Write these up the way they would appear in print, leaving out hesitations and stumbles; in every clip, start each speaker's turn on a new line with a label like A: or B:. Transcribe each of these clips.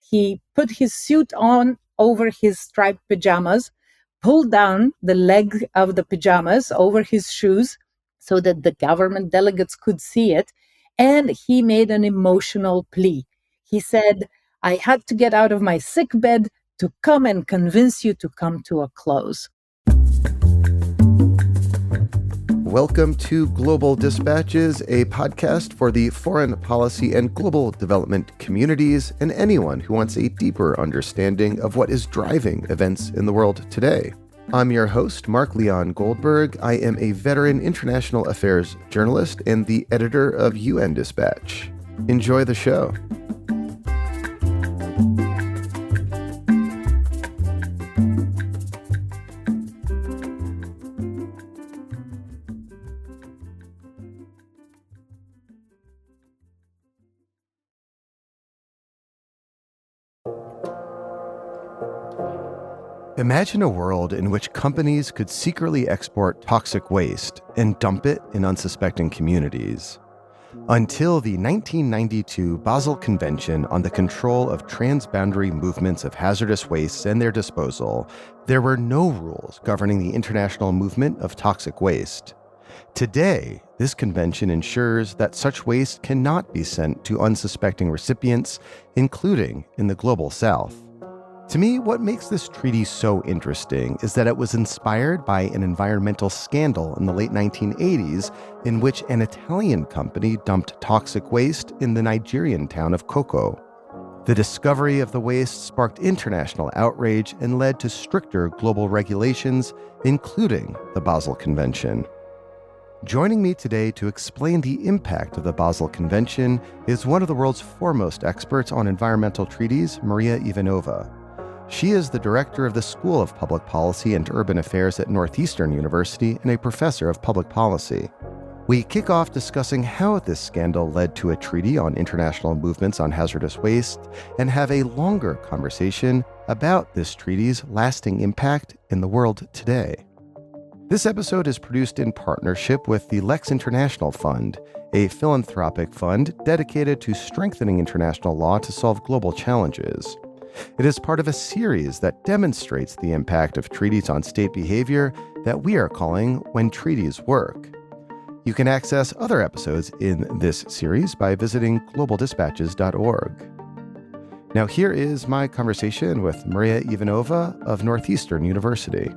A: He put his suit on over his striped pajamas, pulled down the leg of the pajamas over his shoes so that the government delegates could see it. And he made an emotional plea. He said, I had to get out of my sick bed to come and convince you to come to a close.
B: Welcome to Global Dispatches, a podcast for the foreign policy and global development communities and anyone who wants a deeper understanding of what is driving events in the world today. I'm your host, Mark Leon Goldberg. I am a veteran international affairs journalist and the editor of UN Dispatch. Enjoy the show. Imagine a world in which companies could secretly export toxic waste and dump it in unsuspecting communities. Until the 1992 Basel Convention on the Control of Transboundary Movements of Hazardous Wastes and Their Disposal, there were no rules governing the international movement of toxic waste. Today, this convention ensures that such waste cannot be sent to unsuspecting recipients, including in the global south. To me, what makes this treaty so interesting is that it was inspired by an environmental scandal in the late 1980s in which an Italian company dumped toxic waste in the Nigerian town of Koko. The discovery of the waste sparked international outrage and led to stricter global regulations, including the Basel Convention. Joining me today to explain the impact of the Basel Convention is one of the world's foremost experts on environmental treaties, Maria Ivanova. She is the director of the School of Public Policy and Urban Affairs at Northeastern University and a professor of public policy. We kick off discussing how this scandal led to a treaty on international movements on hazardous waste and have a longer conversation about this treaty's lasting impact in the world today. This episode is produced in partnership with the Lex International Fund, a philanthropic fund dedicated to strengthening international law to solve global challenges. It is part of a series that demonstrates the impact of treaties on state behavior that we are calling When Treaties Work. You can access other episodes in this series by visiting globaldispatches.org. Now here is my conversation with Maria Ivanova of Northeastern University.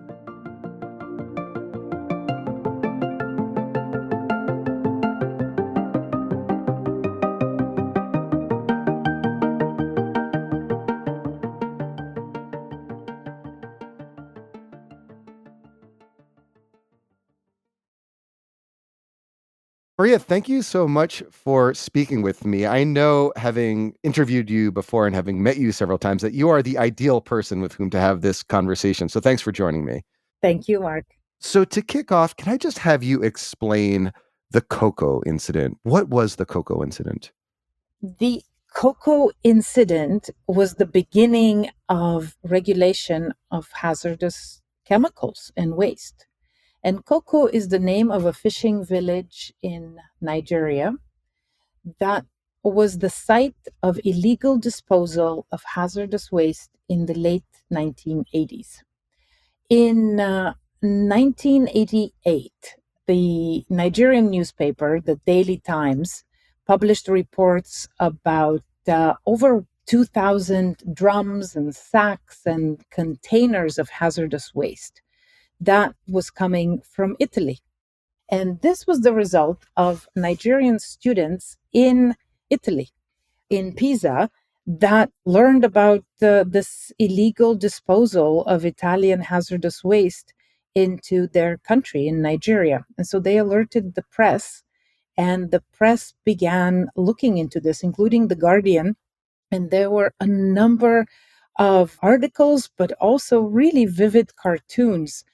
B: Maria, thank you so much for speaking with me. I know, having interviewed you before and having met you several times, that you are the ideal person with whom to have this conversation. So thanks for joining me.
A: Thank you, Mark.
B: So to kick off, can I just have you explain the Koko incident? What was the Koko incident?
A: The Koko incident was the beginning of regulation of hazardous chemicals and waste. And Koko is the name of a fishing village in Nigeria that was the site of illegal disposal of hazardous waste in the late 1980s. In 1988, the Nigerian newspaper, the Daily Times, published reports about over 2,000 drums and sacks and containers of hazardous waste that was coming from Italy. And this was the result of Nigerian students in Italy, in Pisa, that learned about this illegal disposal of Italian hazardous waste into their country in Nigeria. And so they alerted the press, and the press began looking into this, including The Guardian. And there were a number of articles, but also really vivid cartoons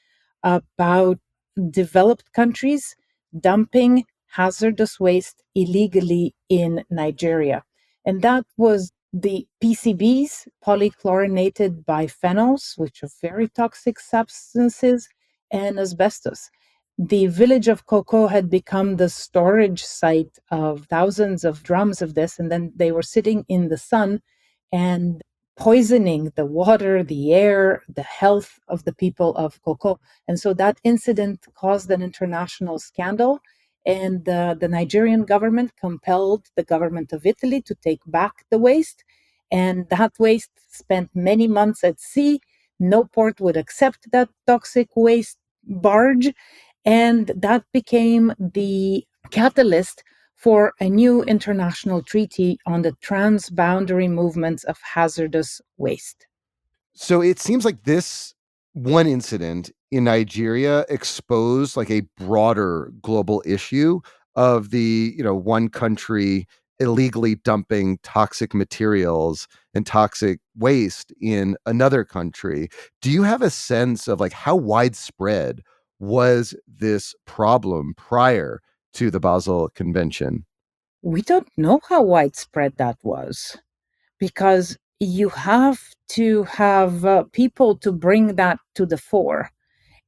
A: about developed countries dumping hazardous waste illegally in Nigeria. And that was the PCBs, polychlorinated biphenyls, which are very toxic substances, and asbestos. The village of Koko had become the storage site of thousands of drums of this, and then they were sitting in the sun, and poisoning the water, the air, the health of the people of Koko. And so that incident caused an international scandal. And the Nigerian government compelled the government of Italy to take back the waste. And that waste spent many months at sea. No port would accept that toxic waste barge. And that became the catalyst for a new international treaty on the transboundary movements of hazardous waste.
B: So it seems like this one incident in Nigeria exposed like a broader global issue of the, one country illegally dumping toxic materials and toxic waste in another country. Do you have a sense of like how widespread was this problem prior to the Basel Convention?
A: We don't know how widespread that was because you have to have people to bring that to the fore.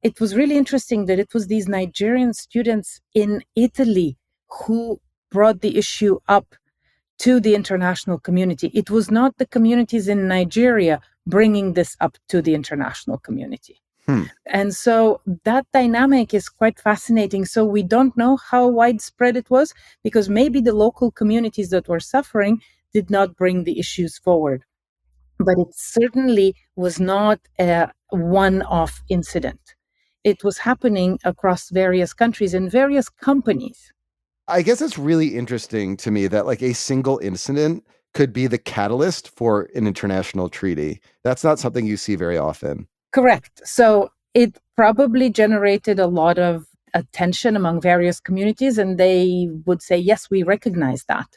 A: It was really interesting that it was these Nigerian students in Italy who brought the issue up to the international community. It was not the communities in Nigeria bringing this up to the international community.
B: Hmm.
A: And so that dynamic is quite fascinating. So we don't know how widespread it was because maybe the local communities that were suffering did not bring the issues forward. But it certainly was not a one off incident. It was happening across various countries and various companies.
B: I guess it's really interesting to me that like a single incident could be the catalyst for an international treaty. That's not something you see very often.
A: Correct. So it probably generated a lot of attention among various communities, and they would say, yes, we recognize that.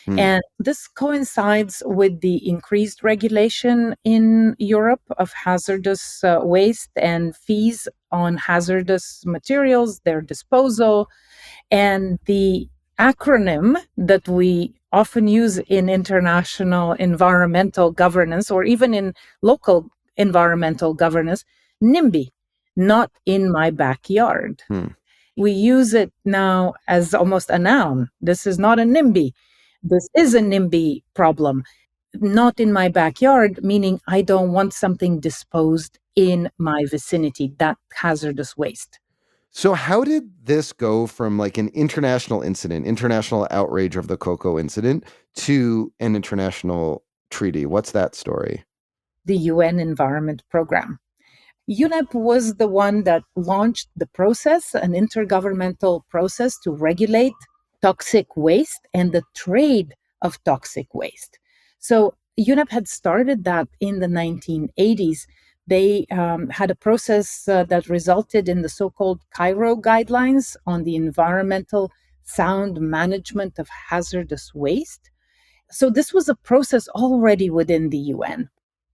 B: Hmm.
A: And this coincides with the increased regulation in Europe of hazardous waste and fees on hazardous materials, their disposal, and the acronym that we often use in international environmental governance or even in local environmental governance, NIMBY, not in my backyard.
B: Hmm.
A: We use it now as almost a noun. This is not a NIMBY. This is a NIMBY problem. Not in my backyard, meaning I don't want something disposed in my vicinity, that hazardous waste.
B: So how did this go from like an international incident, international outrage of the Koko incident to an international treaty? What's that story?
A: The UN Environment Program. UNEP was the one that launched the process, an intergovernmental process to regulate toxic waste and the trade of toxic waste. So UNEP had started that in the 1980s. They had a process that resulted in the so called Cairo guidelines on the environmental sound management of hazardous waste. So this was a process already within the UN.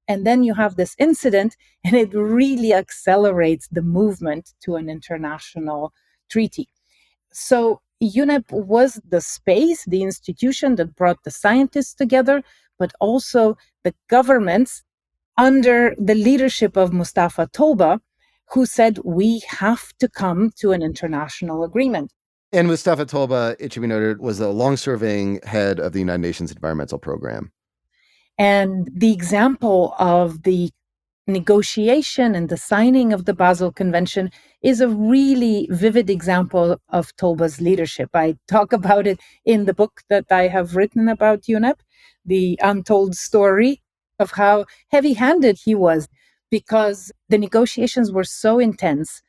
A: And then you have this incident, and it really accelerates the movement to an international treaty. So UNEP was the space, the institution that brought the scientists together, but also the governments under the leadership of Mustafa Toba, who said, we have to come to an international agreement.
B: And Mustafa Tolba, it should be noted, was a long-serving head of the United Nations Environmental Program.
A: And the example of the negotiation and the signing of the Basel Convention is a really vivid example of Toba's leadership. I talk about it in the book that I have written about UNEP, the untold story of how heavy handed he was, because the negotiations were so intense.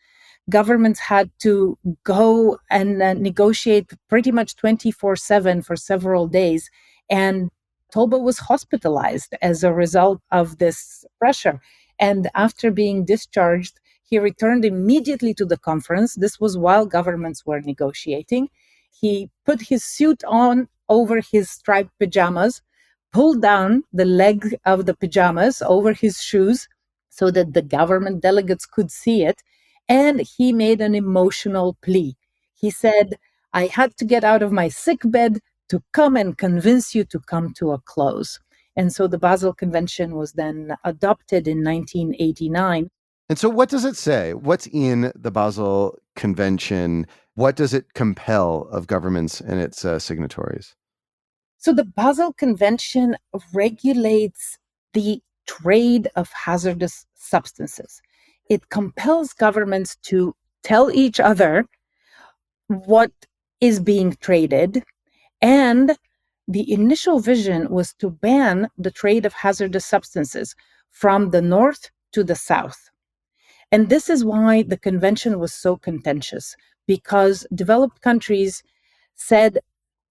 A: Governments had to go and negotiate pretty much 24/7 for several days. And Toba was hospitalized as a result of this pressure. And after being discharged, he returned immediately to the conference. This was while governments were negotiating. He put his suit on over his striped pajamas, pulled down the leg of the pajamas over his shoes so that the government delegates could see it. And he made an emotional plea. He said, I had to get out of my sick bed to come and convince you to come to a close. And so the Basel Convention was then adopted in 1989.
B: And so what does it say? What's in the Basel Convention? What does it compel of governments and its signatories?
A: So the Basel Convention regulates the trade of hazardous substances. It compels governments to tell each other what is being traded, and the initial vision was to ban the trade of hazardous substances from the north to the south. And this is why the convention was so contentious, because developed countries said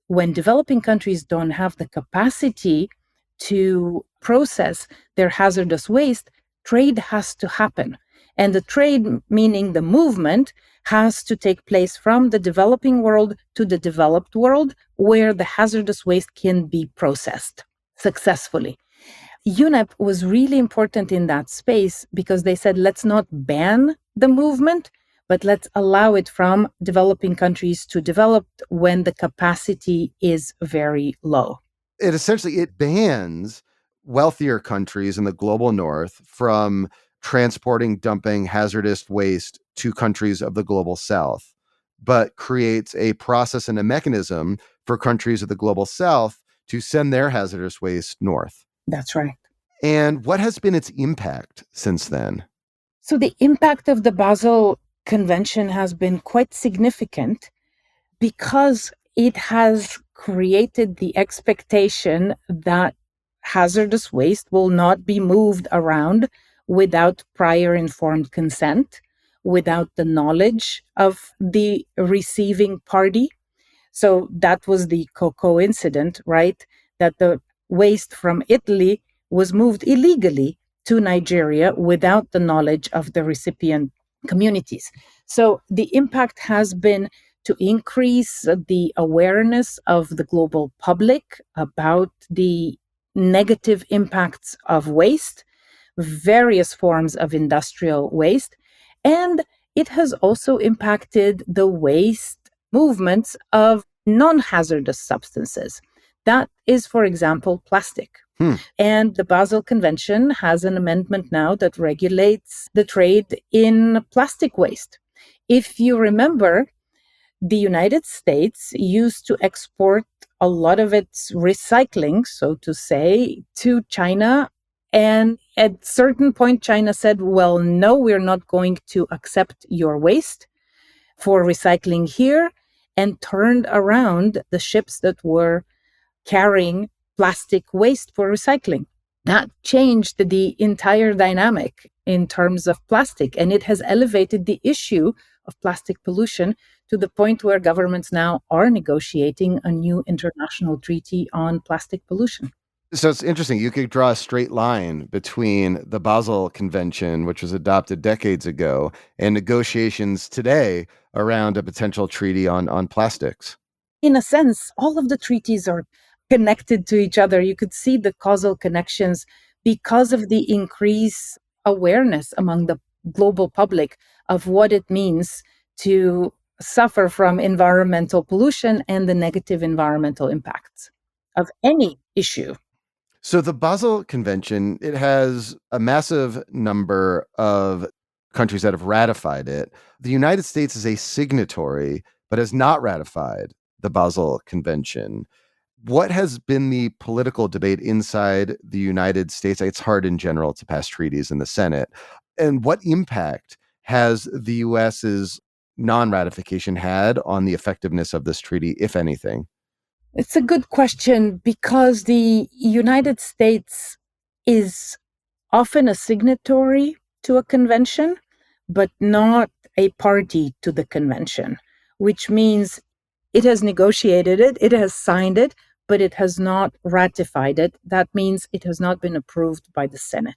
A: when developing countries don't have the capacity to process their hazardous waste, trade has to happen. And the trade, meaning the movement, has to take place from the developing world to the developed world, where the hazardous waste can be processed successfully. UNEP was really important in that space because they said, let's not ban the movement, but let's allow it from developing countries to developed when the capacity is very low.
B: It bans wealthier countries in the global north from transporting, dumping hazardous waste to countries of the global south, but creates a process and a mechanism for countries of the global south to send their hazardous waste north.
A: That's right.
B: And what has been its impact since then?
A: So the impact of the Basel Convention has been quite significant because it has created the expectation that hazardous waste will not be moved around without prior informed consent, without the knowledge of the receiving party. So that was the Koko incident, right? That the waste from Italy was moved illegally to Nigeria without the knowledge of the recipient communities. So the impact has been to increase the awareness of the global public about the negative impacts of waste, various forms of industrial waste, and it has also impacted the waste movements of non-hazardous substances. That is, for example, plastic. And the Basel Convention has an amendment now that regulates the trade in plastic waste. If you remember, the United States used to export a lot of its recycling, so to say, to China. And at certain point, China said, well, no, we're not going to accept your waste for recycling here, and turned around the ships that were carrying plastic waste for recycling. That changed the entire dynamic in terms of plastic, and it has elevated the issue of plastic pollution to the point where governments now are negotiating a new international treaty on plastic pollution.
B: So it's interesting. You could draw a straight line between the Basel Convention, which was adopted decades ago, and negotiations today around a potential treaty on plastics.
A: In a sense, all of the treaties are connected to each other. You could see the causal connections because of the increased awareness among the global public of what it means to suffer from environmental pollution and the negative environmental impacts of any issue.
B: So the Basel Convention, it has a massive number of countries that have ratified it. The United States is a signatory, but has not ratified the Basel Convention. What has been the political debate inside the United States? It's hard in general to pass treaties in the Senate. And what impact has the US's non-ratification had on the effectiveness of this treaty, if anything?
A: It's a good question because the United States is often a signatory to a convention, but not a party to the convention, which means it has negotiated it, it has signed it, but it has not ratified it. That means it has not been approved by the Senate.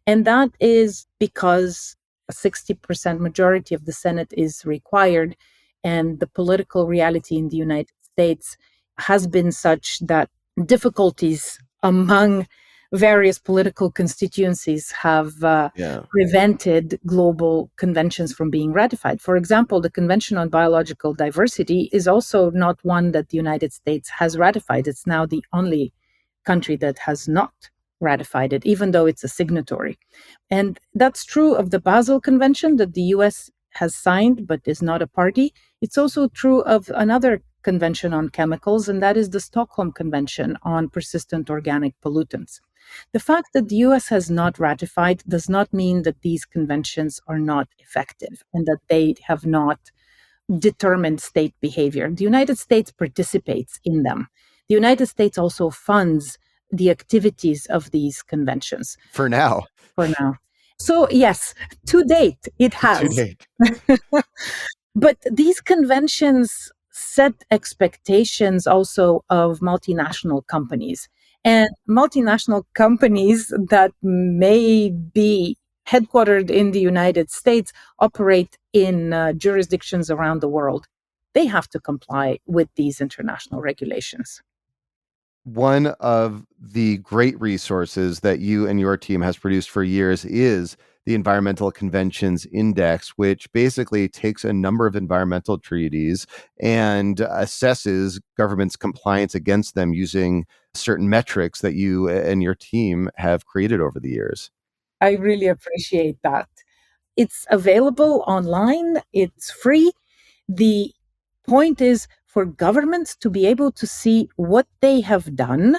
A: And that is because a 60% majority of the Senate is required, and the political reality in the United States has been such that difficulties among various political constituencies have prevented global conventions from being ratified. For example, the Convention on Biological Diversity is also not one that the United States has ratified. It's now the only country that has not ratified it, even though it's a signatory. And that's true of the Basel Convention that the US has signed but is not a party. It's also true of another convention on chemicals, and that is the Stockholm Convention on persistent organic pollutants. The fact that the US has not ratified does not mean that these conventions are not effective and that they have not determined state behavior. The United States participates in them. The United States also funds the activities of these conventions.
B: For now.
A: For now. So, yes, to date, it
B: To
A: has.
B: date.
A: But these conventions set expectations also of multinational companies. And multinational companies that may be headquartered in the United States operate in jurisdictions around the world. They have to comply with these international regulations.
B: One of the great resources that you and your team has produced for years is the Environmental Conventions Index, which basically takes a number of environmental treaties and assesses governments' compliance against them using certain metrics that you and your team have created over the years.
A: I really appreciate that. It's available online, it's free. The point is for governments to be able to see what they have done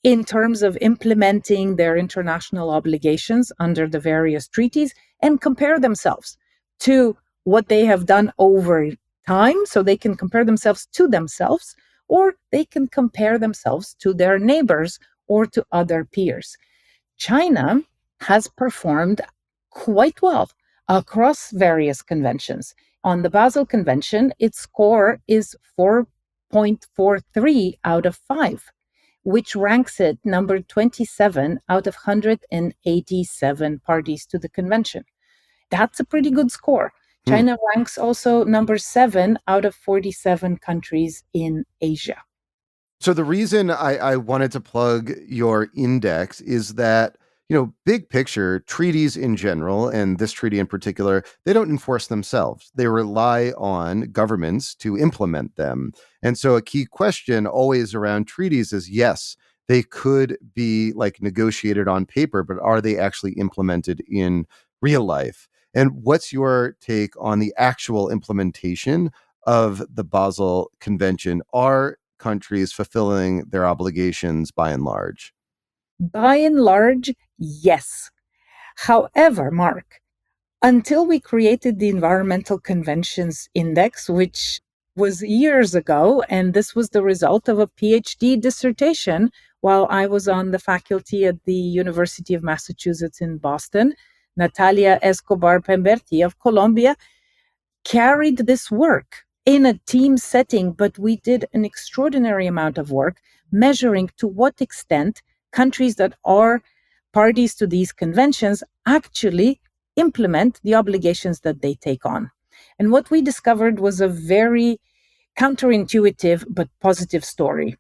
A: in terms of implementing their international obligations under the various treaties and compare themselves to what they have done over time. So they can compare themselves to themselves, or they can compare themselves to their neighbors or to other peers. China has performed quite well across various conventions. On the Basel Convention, its score is 4.43 out of 5, which ranks it number 27 out of 187 parties to the convention. That's a pretty good score. China ranks also number 7 out of 47 countries in Asia.
B: So the reason I wanted to plug your index is that, big picture, treaties in general, and this treaty in particular, they don't enforce themselves. They rely on governments to implement them. And so a key question always around treaties is, yes, they could be like negotiated on paper, but are they actually implemented in real life? And what's your take on the actual implementation of the Basel Convention? Are countries fulfilling their obligations by and large?
A: By and large, yes. However, Mark, until we created the Environmental Conventions Index, which was years ago, and this was the result of a PhD dissertation while I was on the faculty at the University of Massachusetts in Boston, Natalia Escobar Pemberti of Colombia carried this work in a team setting, but we did an extraordinary amount of work measuring to what extent countries that are parties to these conventions actually implement the obligations that they take on. And what we discovered was a very counterintuitive but positive story.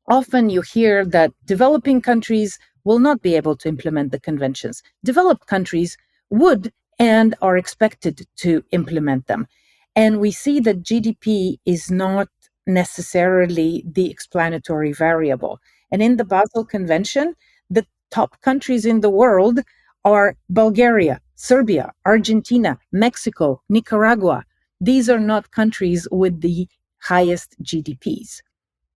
A: Often you hear that developing countries will not be able to implement the conventions. Developed countries would and are expected to implement them. And we see that GDP is not necessarily the explanatory variable. And in the Basel Convention, the top countries in the world are Bulgaria, Serbia, Argentina, Mexico, Nicaragua. These are not countries with the highest GDPs.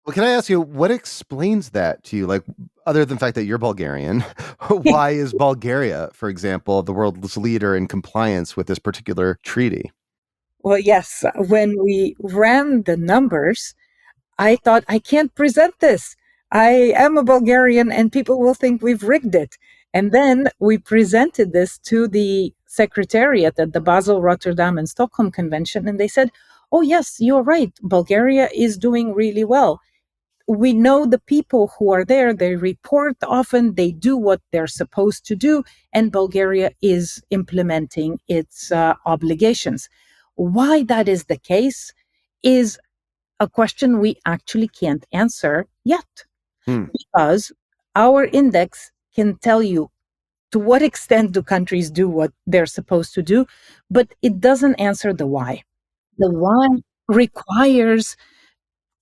B: Well, can I ask you, what explains that to you? Like, other than the fact that you're Bulgarian, why is Bulgaria, for example, the world's leader in compliance with this particular treaty?
A: Well, yes, when we ran the numbers, I thought, I can't present this. I am a Bulgarian and people will think we've rigged it. And then we presented this to the secretariat at the Basel, Rotterdam, and Stockholm Convention, and they said, oh, yes, you're right. Bulgaria is doing really well. We know the people who are there, they report often, they do what they're supposed to do, and Bulgaria is implementing its obligations. Why that is the case is a question we actually can't answer yet, because our index can tell you to what extent do countries do what they're supposed to do, but it doesn't answer the why. The why requires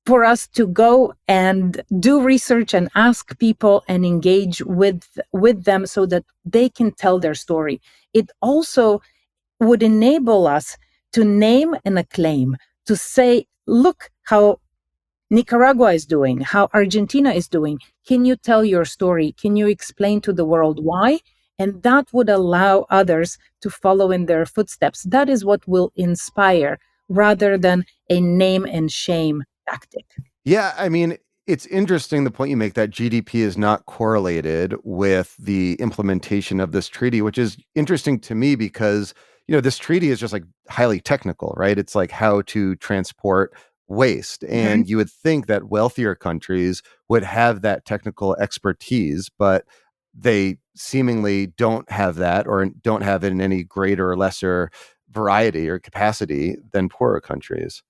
A: for us to go and do research and ask people and engage with them so that they can tell their story. It also would enable us to name and acclaim, to say, look how Nicaragua is doing, how Argentina is doing. Can you tell your story? Can you explain to the world why? And that would allow others to follow in their footsteps. That is what will inspire rather than a name and shame tactic.
B: Yeah, I mean, it's interesting the point you make that GDP is not correlated with the implementation of this treaty, which is interesting to me because, this treaty is just like highly technical, right? It's like how to transport waste.
A: Mhm.
B: And you would think that wealthier countries would have that technical expertise, but they seemingly don't have that or don't have it in any greater or lesser variety or capacity than poorer countries.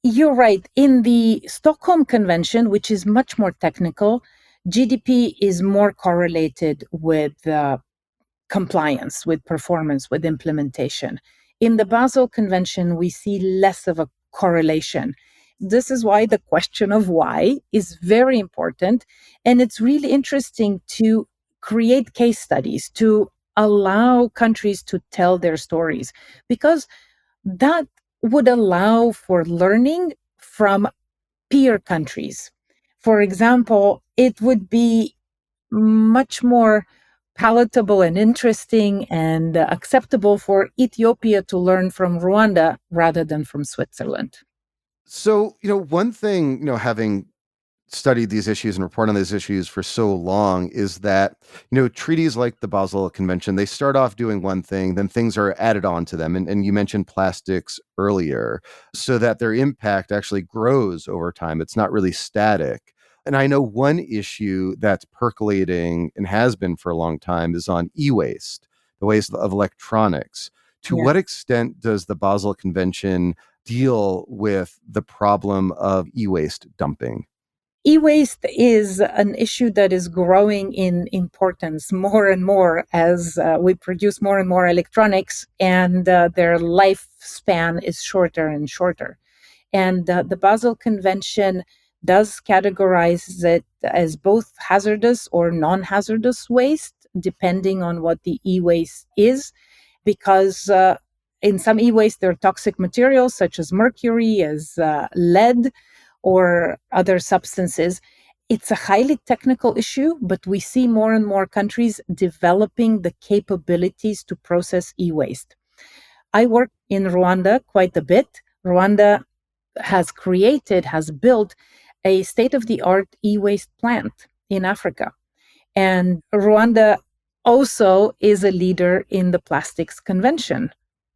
A: You're right. In the Stockholm Convention, which is much more technical, GDP is more correlated with compliance, with performance, with implementation. In the Basel Convention, we see less of a correlation. This is why the question of why is very important. And it's really interesting to create case studies, to allow countries to tell their stories, because that would allow for learning from peer countries. For example, it would be much more palatable and interesting and acceptable for Ethiopia to learn from Rwanda rather than from Switzerland.
B: So, one thing, having studied these issues and report on these issues for so long is that, treaties like the Basel Convention, they start off doing one thing, then things are added on to them. And you mentioned plastics earlier, so that their impact actually grows over time. It's not really static. And I know one issue that's percolating and has been for a long time is on e-waste, the waste of electronics. To
A: Yeah.
B: what extent does the Basel Convention deal with the problem of e-waste dumping?
A: E-waste is an issue that is growing in importance more and more as we produce more and more electronics, and their lifespan is shorter and shorter. And the Basel Convention does categorize it as both hazardous or non-hazardous waste, depending on what the e-waste is, because in some e-waste there are toxic materials such as mercury, as lead, or other substances. It's a highly technical issue, but we see more and more countries developing the capabilities to process e-waste. I work in Rwanda quite a bit. Rwanda has built a state of the art e waste plant in Africa. And Rwanda also is a leader in the Plastics Convention.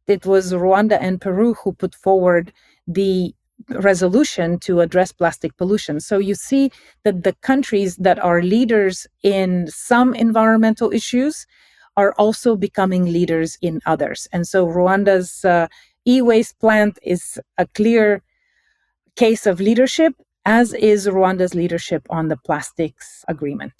A: It was Rwanda and Peru who put forward the resolution to address plastic pollution. So you see that the countries that are leaders in some environmental issues are also becoming leaders in others. And so Rwanda's e waste plant is a clear case of leadership, as is Rwanda's leadership on the plastics agreement.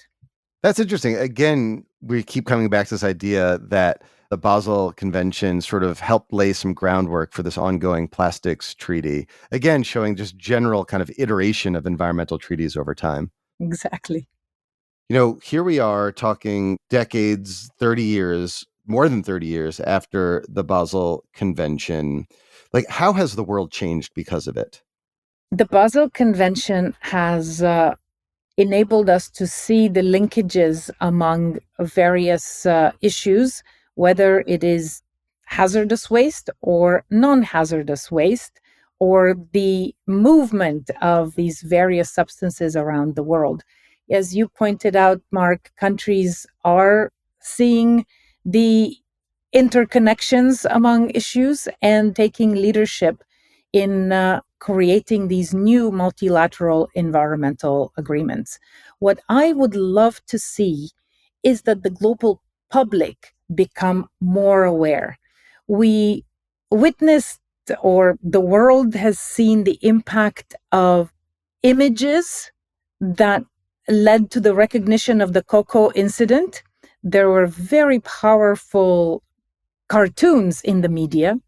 B: That's interesting. Again, we keep coming back to this idea that the Basel Convention sort of helped lay some groundwork for this ongoing plastics treaty. Again, showing just general kind of iteration of environmental treaties over time.
A: Exactly.
B: Here we are talking decades, 30 years, more than 30 years after the Basel Convention. Like, how has the world changed because of it?
A: The Basel Convention has enabled us to see the linkages among various issues, whether it is hazardous waste or non hazardous waste, or the movement of these various substances around the world. As you pointed out, Mark, countries are seeing the interconnections among issues and taking leadership in creating these new multilateral environmental agreements. What I would love to see is that the global public become more aware. We witnessed, or the world has seen, the impact of images that led to the recognition of the Koko incident. There were very powerful cartoons in the media.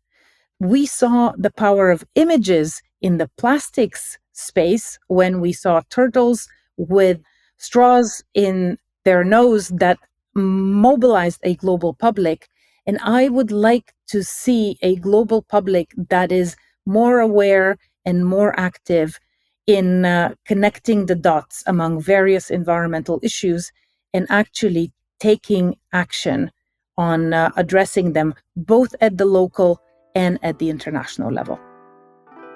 A: We saw the power of images in the plastics space when we saw turtles with straws in their nose that mobilized a global public. And I would like to see a global public that is more aware and more active in connecting the dots among various environmental issues and actually taking action on addressing them both at the local and at the international level.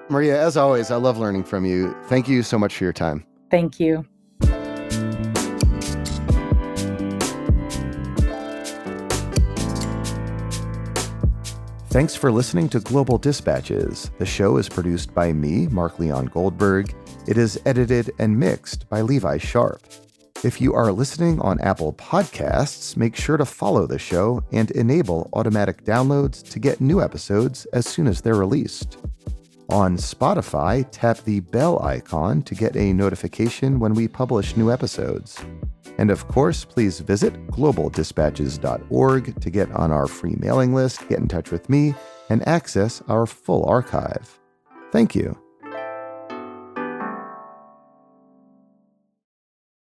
B: Maria, as always, I love learning from you. Thank you so much for your time.
A: Thank you.
B: Thanks for listening to Global Dispatches. The show is produced by me, Mark Leon Goldberg. It is edited and mixed by Levi Sharp. If you are listening on Apple Podcasts, make sure to follow the show and enable automatic downloads to get new episodes as soon as they're released. On Spotify, tap the bell icon to get a notification when we publish new episodes. And of course, please visit globaldispatches.org to get on our free mailing list, get in touch with me, and access our full archive. Thank you.